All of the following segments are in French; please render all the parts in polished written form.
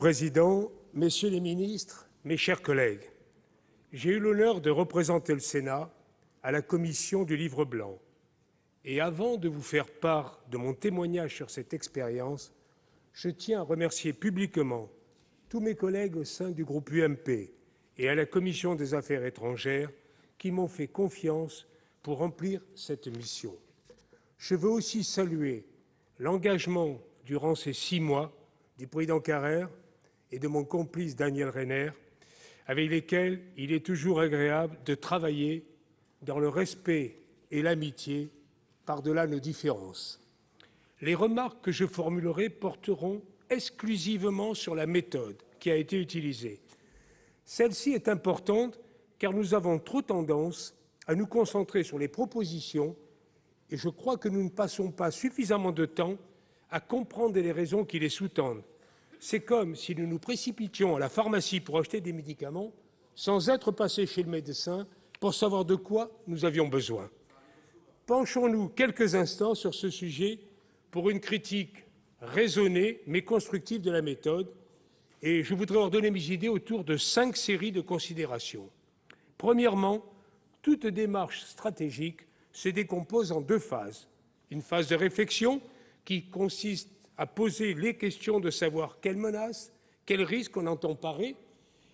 Président, Messieurs les ministres, mes chers collègues, j'ai eu l'honneur de représenter le Sénat à la commission du Livre blanc. Et avant de vous faire part de mon témoignage sur cette expérience, je tiens à remercier publiquement tous mes collègues au sein du groupe UMP et à la commission des Affaires étrangères qui m'ont fait confiance pour remplir cette mission. Je veux aussi saluer l'engagement durant ces 6 mois du président Carrère et de mon complice Daniel Renner, avec lesquels il est toujours agréable de travailler dans le respect et l'amitié par-delà nos différences. Les remarques que je formulerai porteront exclusivement sur la méthode qui a été utilisée. Celle-ci est importante car nous avons trop tendance à nous concentrer sur les propositions et je crois que nous ne passons pas suffisamment de temps à comprendre les raisons qui les sous-tendent. C'est comme si nous nous précipitions à la pharmacie pour acheter des médicaments sans être passés chez le médecin pour savoir de quoi nous avions besoin. Penchons-nous quelques instants sur ce sujet pour une critique raisonnée mais constructive de la méthode, et je voudrais ordonner mes idées autour de 5 séries de considérations. Premièrement, toute démarche stratégique se décompose en 2 phases. Une phase de réflexion qui consiste à poser les questions de savoir quelles menaces, quels risques on entend parer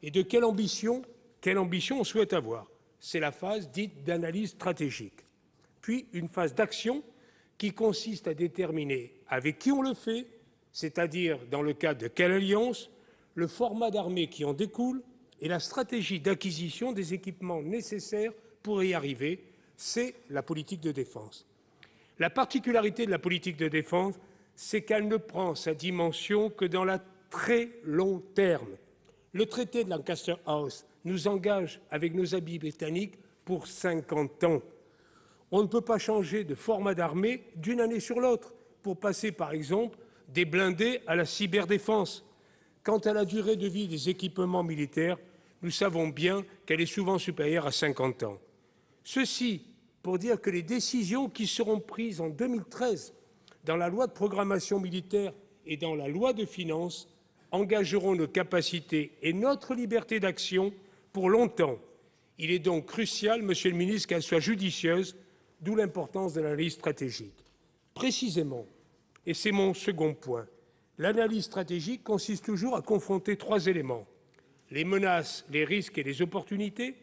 et de quelle ambition on souhaite avoir. C'est la phase dite d'analyse stratégique. Puis une phase d'action qui consiste à déterminer avec qui on le fait, c'est-à-dire dans le cadre de quelle alliance, le format d'armée qui en découle et la stratégie d'acquisition des équipements nécessaires pour y arriver. C'est la politique de défense. La particularité de la politique de défense, c'est qu'elle ne prend sa dimension que dans le très long terme. Le traité de Lancaster House nous engage avec nos amis britanniques pour 50 ans. On ne peut pas changer de format d'armée d'une année sur l'autre pour passer, par exemple, des blindés à la cyberdéfense. Quant à la durée de vie des équipements militaires, nous savons bien qu'elle est souvent supérieure à 50 ans. Ceci pour dire que les décisions qui seront prises en 2013 dans la loi de programmation militaire et dans la loi de finances engageront nos capacités et notre liberté d'action pour longtemps. Il est donc crucial, Monsieur le ministre, qu'elle soit judicieuse, d'où l'importance de l'analyse stratégique. Précisément, et c'est mon second point, l'analyse stratégique consiste toujours à confronter 3 éléments. Les menaces, les risques et les opportunités,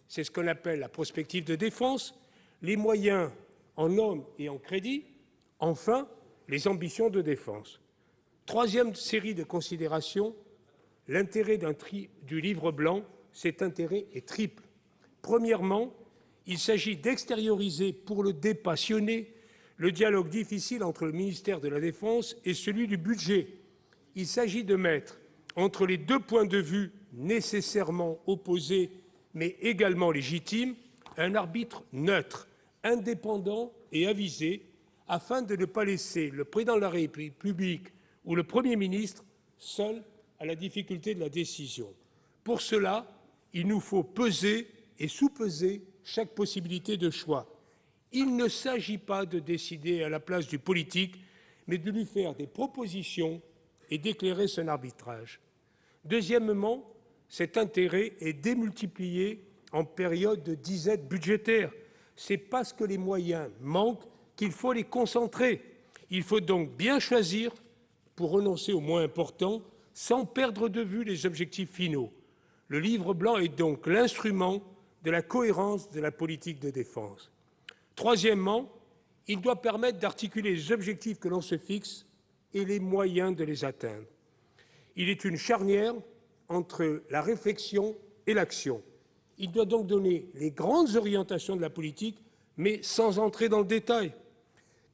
c'est ce qu'on appelle la prospective de défense, les moyens en hommes et en crédits, enfin, les ambitions de défense. 3e série de considérations, l'intérêt du livre blanc, cet intérêt est triple. Premièrement, il s'agit d'extérioriser pour le dépassionné le dialogue difficile entre le ministère de la Défense et celui du budget. Il s'agit de mettre entre les 2 points de vue nécessairement opposés mais également légitimes un arbitre neutre, indépendant et avisé, afin de ne pas laisser le président de la République ou le Premier ministre seuls à la difficulté de la décision. Pour cela, il nous faut peser et sous-peser chaque possibilité de choix. Il ne s'agit pas de décider à la place du politique, mais de lui faire des propositions et d'éclairer son arbitrage. Deuxièmement, cet intérêt est démultiplié en période de disette budgétaire. C'est parce que les moyens manquent qu'il faut les concentrer. Il faut donc bien choisir pour renoncer au moins important, sans perdre de vue les objectifs finaux. Le livre blanc est donc l'instrument de la cohérence de la politique de défense. Troisièmement, il doit permettre d'articuler les objectifs que l'on se fixe et les moyens de les atteindre. Il est une charnière entre la réflexion et l'action. Il doit donc donner les grandes orientations de la politique, mais sans entrer dans le détail,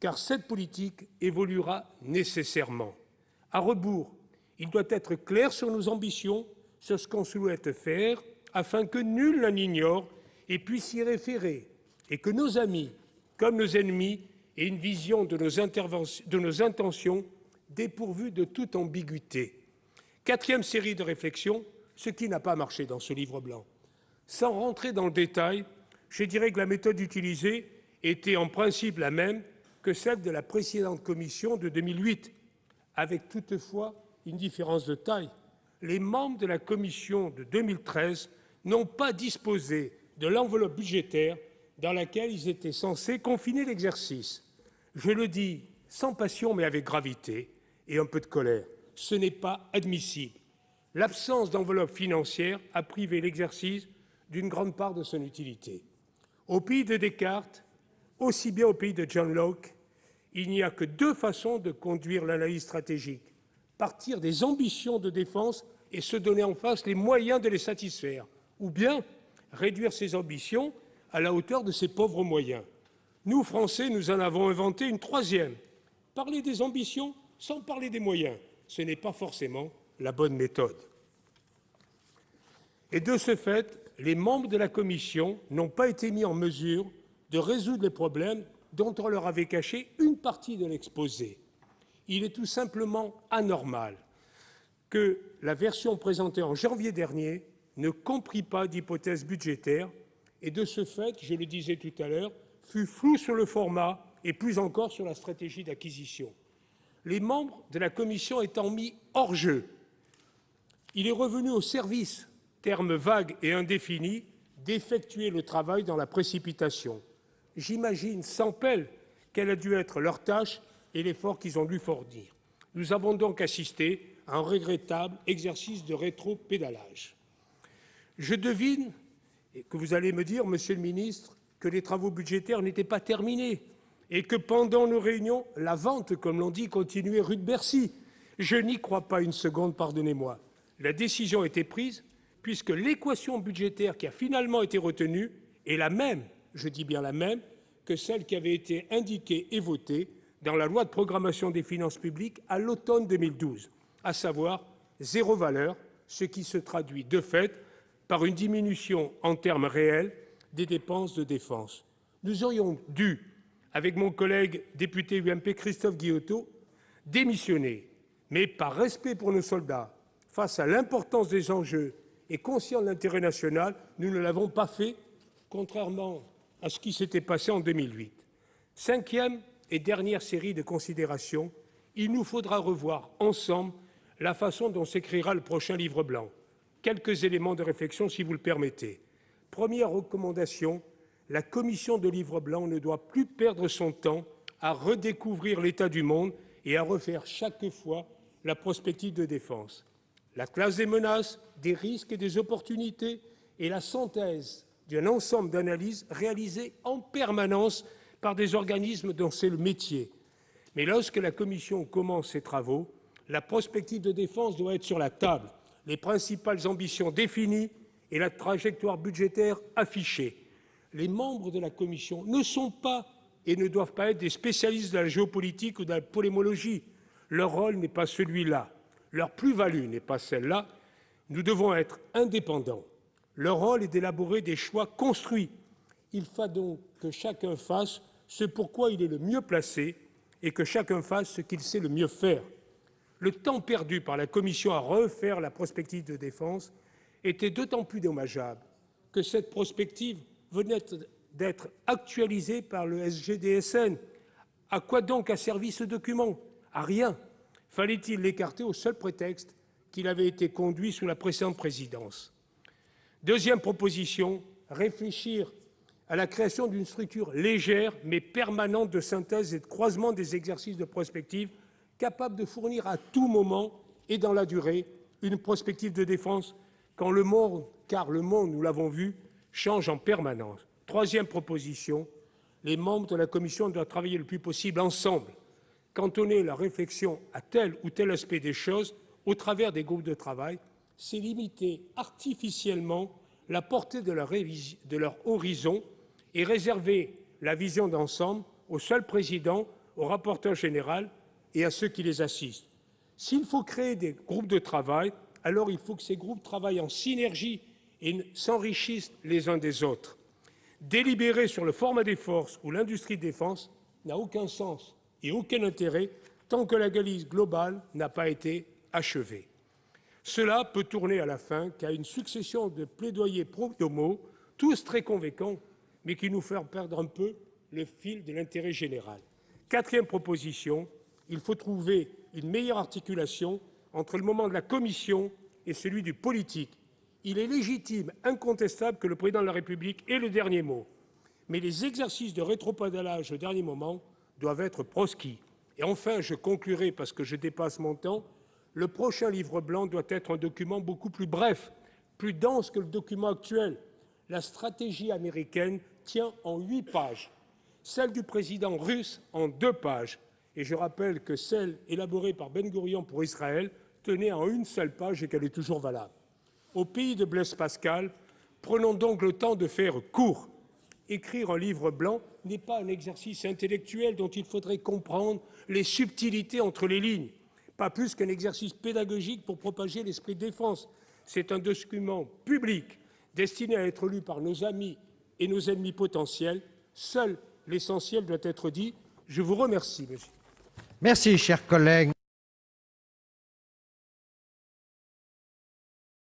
car cette politique évoluera nécessairement. À rebours, il doit être clair sur nos ambitions, sur ce qu'on souhaite faire, afin que nul n'en ignore et puisse y référer, et que nos amis, comme nos ennemis, aient une vision de nos intentions dépourvues de toute ambiguïté. 4e série de réflexions, ce qui n'a pas marché dans ce livre blanc. Sans rentrer dans le détail, je dirais que la méthode utilisée était en principe la même que celle de la précédente commission de 2008, avec toutefois une différence de taille. les membres de la commission de 2013 n'ont pas disposé de l'enveloppe budgétaire dans laquelle ils étaient censés confiner l'exercice. Je le dis sans passion mais avec gravité et un peu de colère. Ce n'est pas admissible. L'absence d'enveloppe financière a privé l'exercice d'une grande part de son utilité. Au pays de Descartes, aussi bien au pays de John Locke, il n'y a que deux façons de conduire l'analyse stratégique. Partir des ambitions de défense et se donner en face les moyens de les satisfaire, ou bien réduire ses ambitions à la hauteur de ses pauvres moyens. Nous, Français, nous en avons inventé une troisième. Parler des ambitions sans parler des moyens, ce n'est pas forcément la bonne méthode. Et de ce fait, les membres de la Commission n'ont pas été mis en mesure de résoudre les problèmes dont on leur avait caché une partie de l'exposé. Il est tout simplement anormal que la version présentée en janvier dernier ne comprit pas d'hypothèse budgétaire et de ce fait, je le disais tout à l'heure, fut floue sur le format et plus encore sur la stratégie d'acquisition. Les membres de la Commission étant mis hors jeu, il est revenu au service, terme vague et indéfini, d'effectuer le travail dans la précipitation. J'imagine sans pelle quelle a dû être leur tâche et l'effort qu'ils ont dû fournir. Nous avons donc assisté à un regrettable exercice de rétropédalage. Je devine que vous allez me dire, Monsieur le ministre, que les travaux budgétaires n'étaient pas terminés et que pendant nos réunions, la vente, comme l'on dit, continuait rue de Bercy. Je n'y crois pas une seconde, pardonnez-moi. La décision a été prise puisque l'équation budgétaire qui a finalement été retenue est la même, je dis bien la même, que celle qui avait été indiquée et votée dans la loi de programmation des finances publiques à l'automne 2012, à savoir zéro valeur, ce qui se traduit de fait par une diminution en termes réels des dépenses de défense. Nous aurions dû, avec mon collègue député UMP Christophe Guillotot, démissionner, mais par respect pour nos soldats, face à l'importance des enjeux et conscient de l'intérêt national, nous ne l'avons pas fait, contrairement à ce qui s'était passé en 2008. Cinquième et dernière série de considérations, il nous faudra revoir ensemble la façon dont s'écrira le prochain livre blanc. Quelques éléments de réflexion, si vous le permettez. Première recommandation, la commission de livre blanc ne doit plus perdre son temps à redécouvrir l'état du monde et à refaire chaque fois la prospective de défense. La classe des menaces, des risques et des opportunités et la synthèse d'un ensemble d'analyses réalisées en permanence par des organismes dont c'est le métier. Mais lorsque la Commission commence ses travaux, la prospective de défense doit être sur la table, les principales ambitions définies et la trajectoire budgétaire affichée. Les membres de la Commission ne sont pas et ne doivent pas être des spécialistes de la géopolitique ou de la polémologie. Leur rôle n'est pas celui-là. Leur plus-value n'est pas celle-là. Nous devons être indépendants. Leur rôle est d'élaborer des choix construits. Il faut donc que chacun fasse ce pourquoi il est le mieux placé et que chacun fasse ce qu'il sait le mieux faire. Le temps perdu par la Commission à refaire la prospective de défense était d'autant plus dommageable que cette prospective venait d'être actualisée par le SGDSN. À quoi donc a servi ce document? À rien. Fallait-il l'écarter au seul prétexte qu'il avait été conduit sous la précédente présidence? Deuxième proposition, réfléchir à la création d'une structure légère mais permanente de synthèse et de croisement des exercices de prospective capable de fournir à tout moment et dans la durée une prospective de défense car le monde, nous l'avons vu, change en permanence. Troisième proposition, les membres de la Commission doivent travailler le plus possible ensemble, cantonner la réflexion à tel ou tel aspect des choses au travers des groupes de travail, c'est limiter artificiellement la portée de leur horizon et réserver la vision d'ensemble au seul président, au rapporteur général et à ceux qui les assistent. S'il faut créer des groupes de travail, alors il faut que ces groupes travaillent en synergie et s'enrichissent les uns des autres. Délibérer sur le format des forces ou l'industrie de défense n'a aucun sens et aucun intérêt tant que l'analyse globale n'a pas été achevée. Cela peut tourner à la fin qu'à une succession de plaidoyers pro-domo, tous très convaincants, mais qui nous font perdre un peu le fil de l'intérêt général. Quatrième proposition, il faut trouver une meilleure articulation entre le moment de la Commission est celui du politique. Il est légitime, incontestable, que le Président de la République ait le dernier mot. Mais les exercices de rétropédalage au dernier moment doivent être proscrits. Et enfin, je conclurai, parce que je dépasse mon temps, le prochain livre blanc doit être un document beaucoup plus bref, plus dense que le document actuel. La stratégie américaine tient en 8 pages, celle du président russe en 2 pages. Et je rappelle que celle élaborée par Ben-Gourion pour Israël tenait en une seule page et qu'elle est toujours valable. Au pays de Blaise Pascal, prenons donc le temps de faire court. Écrire un livre blanc n'est pas un exercice intellectuel dont il faudrait comprendre les subtilités entre les lignes, pas plus qu'un exercice pédagogique pour propager l'esprit de défense. C'est un document public destiné à être lu par nos amis et nos ennemis potentiels. Seul l'essentiel doit être dit. Je vous remercie, monsieur. Merci, cher collègue.